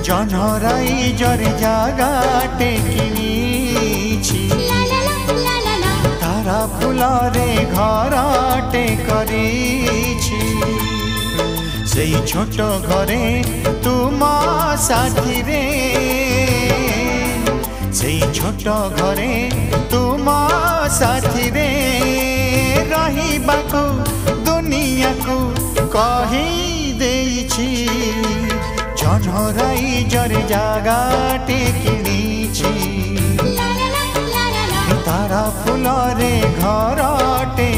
जनराई जर जागाटे किनिछि तारा फुलरे घरटे करिछि सेई छोट घरे तुम साथी रे सेई छोट घरे तुम साथी रे रहिबाकू दुनिया को कहि देछि जनराई जर जागाटे किनिछि तारा फुलरे घरटे